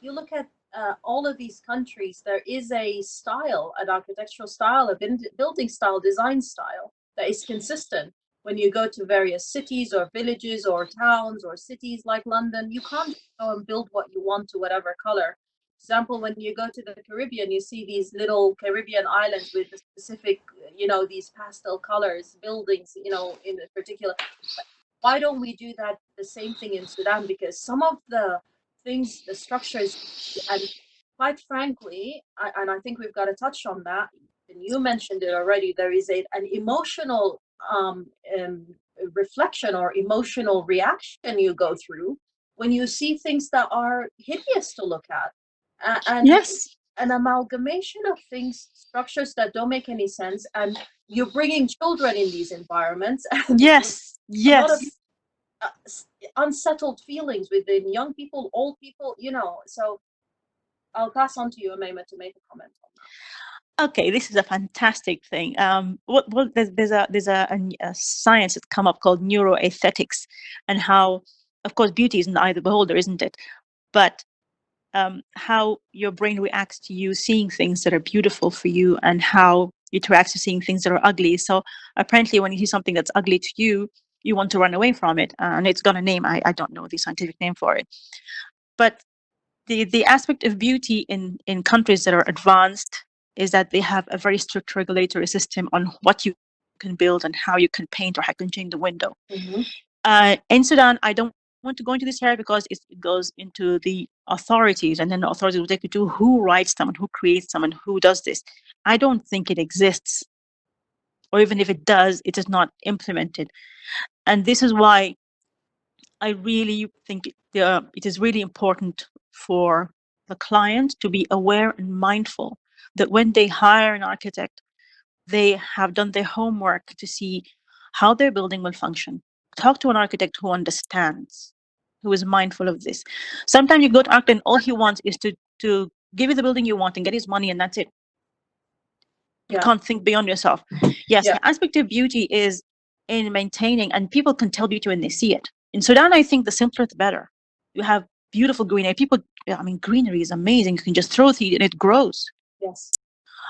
you look at all of these countries, there is a style, an architectural style, a building style, design style that is consistent. When you go to various cities or villages or towns or cities like London, you can't go and build what you want to whatever color. For example, when you go to the Caribbean, you see these little Caribbean islands with the specific, these pastel colors, buildings, in particular. Why don't we do that, the same thing in Sudan? Because some of the things, the structures, and quite frankly, and I think we've got to touch on that, and you mentioned it already, there is an emotional reflection or emotional reaction you go through when you see things that are hideous to look at. And Yes. an amalgamation of things, structures that don't make any sense, and you're bringing children in these environments, and Yes. a lot of Yes. unsettled feelings within young people, old people, so I'll pass on to you, Omeima, to make a comment on that. Okay, this is a fantastic thing. There's a science that's come up called neuroaesthetics, and how, of course, beauty is in the eye of the beholder, isn't it? But how your brain reacts to you seeing things that are beautiful for you, and how it reacts to seeing things that are ugly. So apparently, when you see something that's ugly to you, you want to run away from it, and it's got a name. I don't know the scientific name for it, but the aspect of beauty in countries that are advanced is that they have a very strict regulatory system on what you can build and how you can paint or how you can change the window. In Sudan, I don't want to go into this area because it goes into the authorities, and then the authorities will take you to who writes them and who creates them and who does this. I don't think it exists, or even if it does, it is not implemented. And this is why I really think it is really important for the client to be aware and mindful that when they hire an architect, they have done their homework to see how their building will function. Talk to an architect who understands, who is mindful of this. Sometimes you go to an architect and all he wants is to give you the building you want and get his money, and that's it. You can't think beyond yourself. Yes, the aspect of beauty is in maintaining, and people can tell beauty when they see it. In Sudan, I think the simpler the better. You have beautiful greenery. Greenery is amazing. You can just throw it and it grows. Yes.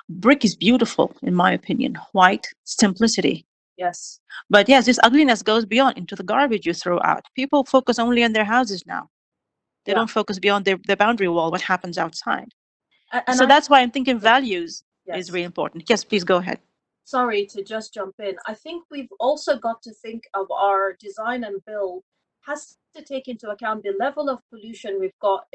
Brick is beautiful, in my opinion. White, simplicity. Yes. But yes, this ugliness goes beyond into the garbage you throw out. People focus only on their houses now. They don't focus beyond their boundary wall, what happens outside. And so that's why I'm thinking values is really important. Yes, please go ahead. Sorry to just jump in. I think we've also got to think of our design and build has to take into account the level of pollution we've got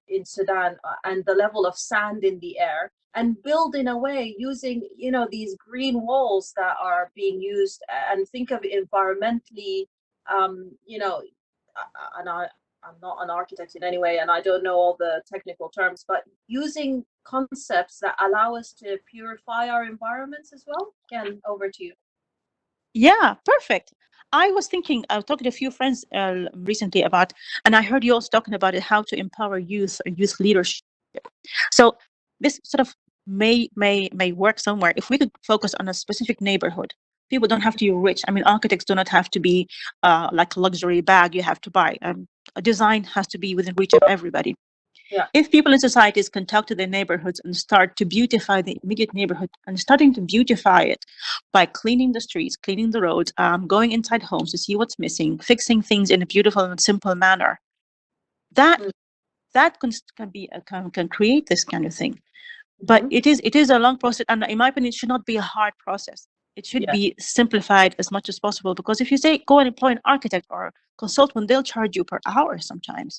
in Sudan, and the level of sand in the air, and build in a way using, these green walls that are being used, and think of environmentally, and I'm not an architect in any way, and I don't know all the technical terms, but using concepts that allow us to purify our environments as well. Again, over to you. Yeah, perfect. I was talking to a few friends recently about, and I heard you also talking about it, how to empower youth or youth leadership. So this sort of may work somewhere if we could focus on a specific neighborhood. People don't have to be rich. Architects do not have to be like a luxury bag you have to buy. A design has to be within reach of everybody. Yeah. If people in societies can talk to their neighborhoods and start to beautify the immediate neighborhood, and starting to beautify it by cleaning the streets, cleaning the roads, going inside homes to see what's missing, fixing things in a beautiful and simple manner, that can create this kind of thing. But it is a long process, and in my opinion, it should not be a hard process. It should be simplified as much as possible, because if you say go and employ an architect or a consultant, they'll charge you per hour sometimes.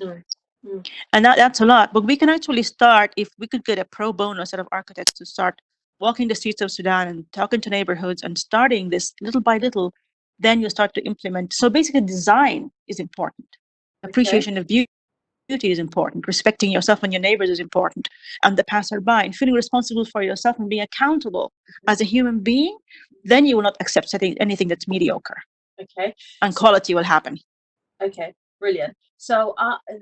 And that's a lot. But we can actually start, if we could get a pro bono set of architects to start walking the streets of Sudan and talking to neighborhoods and starting this little by little, then you start to implement. So basically, design is important. Appreciation of beauty is important. Respecting yourself and your neighbors is important. And the passerby, and feeling responsible for yourself and being accountable as a human being, then you will not accept anything that's mediocre. Okay. And quality will happen. Okay, brilliant. So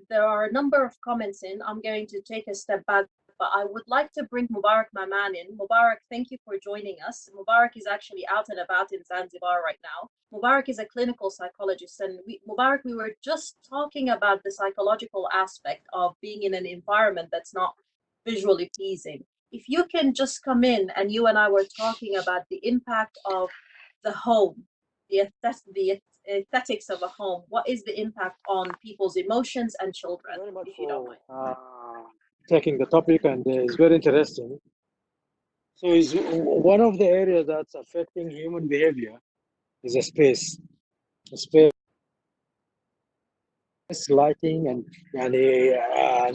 there are a number of comments in. I'm going to take a step back but I would like to bring Mubarak Maman in. Mubarak, thank you for joining us. Mubarak is actually out and about in Zanzibar right now. Mubarak is a clinical psychologist, and Mubarak, we were just talking about the psychological aspect of being in an environment that's not visually pleasing. If you can just come in, and you and I were talking about the impact of the home, the aesthetics of a home. What is the impact on people's emotions and children, Very much if you don't mind? taking the topic, and it's very interesting. So, is one of the areas that's affecting human behavior is a space, lighting, and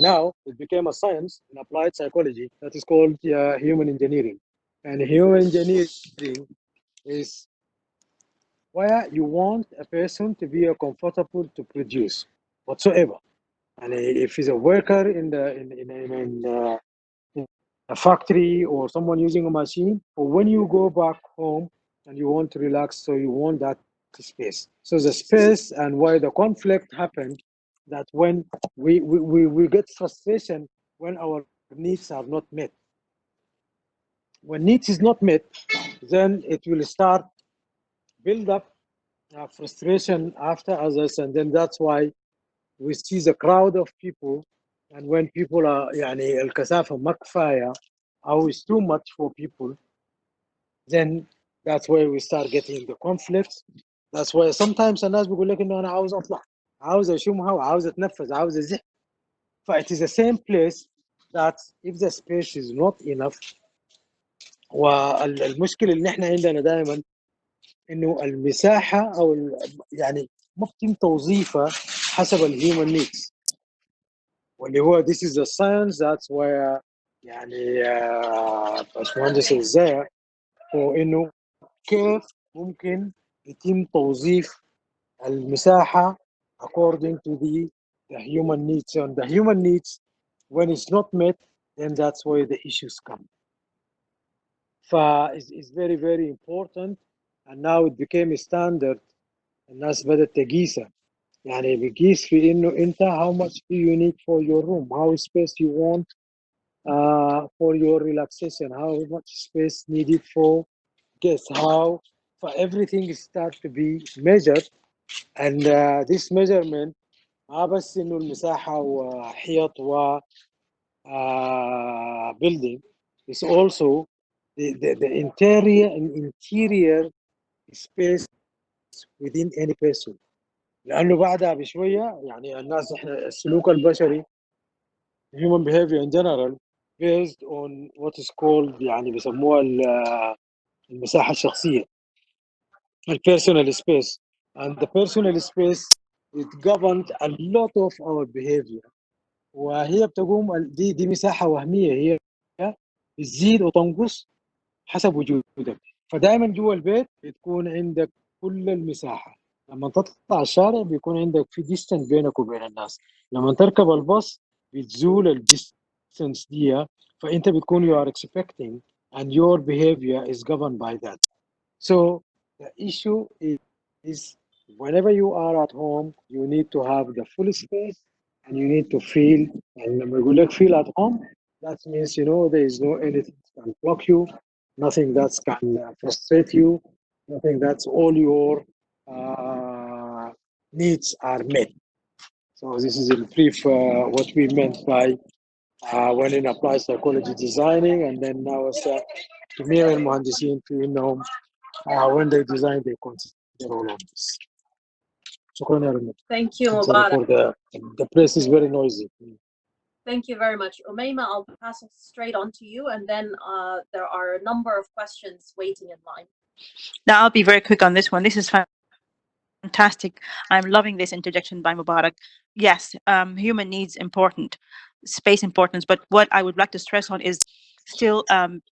now it became a science in applied psychology that is called human engineering. And human engineering is where you want a person to be comfortable to produce whatsoever. And if he's a worker in a factory, or someone using a machine, or when you go back home and you want to relax, so you want that space. So the space, and why the conflict happened, that when we get frustration when our needs are not met. When needs is not met, then it will start build up frustration after others, and then that's why we see the crowd of people. And when people are يعني الكثافة ما كفاية أو is too much for people, then that's where we start getting the conflicts. That's why sometimes الناس بيقول لك إنه أنا عاوز أطلع، عاوز أشمها، وعاوز أتنفس، عاوز أزح. It is the same place that if the space is not enough. والمشكلة اللي احنا عندنا دائما إنه المساحة أو يعني ما بتم توظيفها حسب الهيومن نيدز، واللي هو this is a science. That's why يعني باشمهندس ازاي وانه كيف ممكن يتم توظيف المساحة according to the human needs. And the human needs, when it's not met, then that's where the issues come. It's very very important, and now it became a standard. الناس بدأت تقيسها، يعني بقيس في انه انت how much do you need for your room, how space you want for your relaxation, how much space needed for guests, how for everything start to be measured. And this measurement ما بس انه المساحة وحيط و building, is also the interior space within any person. لانه بعدها بشويه يعني الناس احنا السلوك البشري human behavior in general based on what is called يعني بيسموها المساحه الشخصيه، personal space. And the personal space, it governs a lot of our behavior. وهي بتقوم دي مساحه وهميه، هي بتزيد وتنقص حسب وجودك. فدائما جوا البيت بتكون عندك كل المساحه، لما تطلع الشارع بيكون عندك في distance بينك وبين الناس، لما تركب الباص بتزول الديستنس دي، فانت بتكون you are expecting and your behavior is governed by that. So the issue is whenever you are at home, you need to have the full space, and you need to feel. And لما يقول لك feel at home, that means there is no anything that can block you, nothing that can frustrate you, nothing that's all your needs are met. So this is in brief what we meant by when in applied psychology designing, and then now it's جميع المهندسين في انهم when they design they consider all of this. شكرا يا رنا. Thank you, Sorry Mubarak. for the place is very noisy. Thank you very much. Omeima, I'll pass it straight on to you, and then there are a number of questions waiting in line. Now, I'll be very quick on this one. This is fantastic. I'm loving this interjection by Mubarak. Yes, human needs important, space importance, but what I would like to stress on is still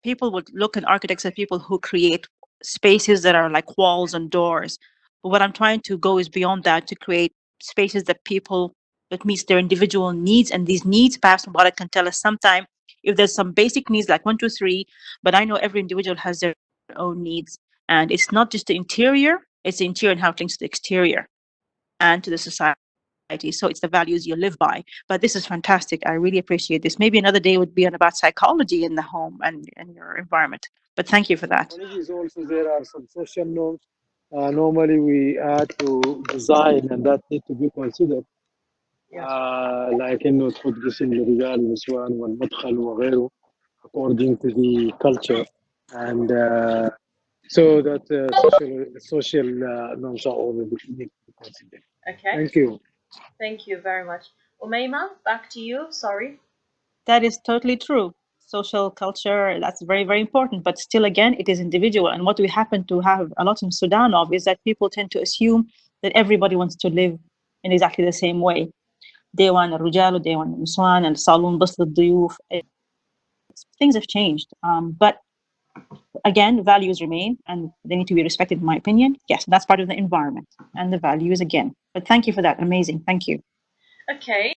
people would look at architects as people who create spaces that are like walls and doors. But what I'm trying to go is beyond that, to create spaces that meets their individual needs. And these needs, perhaps Mubarak can tell us sometime if there's some basic needs like 1, 2, 3, but I know every individual has their own needs. And it's not just the interior, it's the interior and how it links to the exterior and to the society. So it's the values you live by. But this is fantastic. I really appreciate this. Maybe another day would be on about psychology in the home and your environment. But thank you for that. Also, there are some social norms. Normally, we add to design, and that need to be considered. like إنه تحط قسم للرجال والنسوان والمدخل وغيره according to the culture, and so that social norms are always need to be considered. Okay. Thank you. Thank you very much. Omeima, back to you. Sorry. That is totally true. Social culture, that's very, very important. But still, again, it is individual. And what we happen to have a lot in Sudan of is that people tend to assume that everybody wants to live in exactly the same way. ديوان الرجال وديوان النسوان and الصالون بس للضيوف. Things have changed. But again, values remain and they need to be respected, in my opinion. Yes, that's part of the environment and the values again. But thank you for that. Amazing. Thank you. Okay.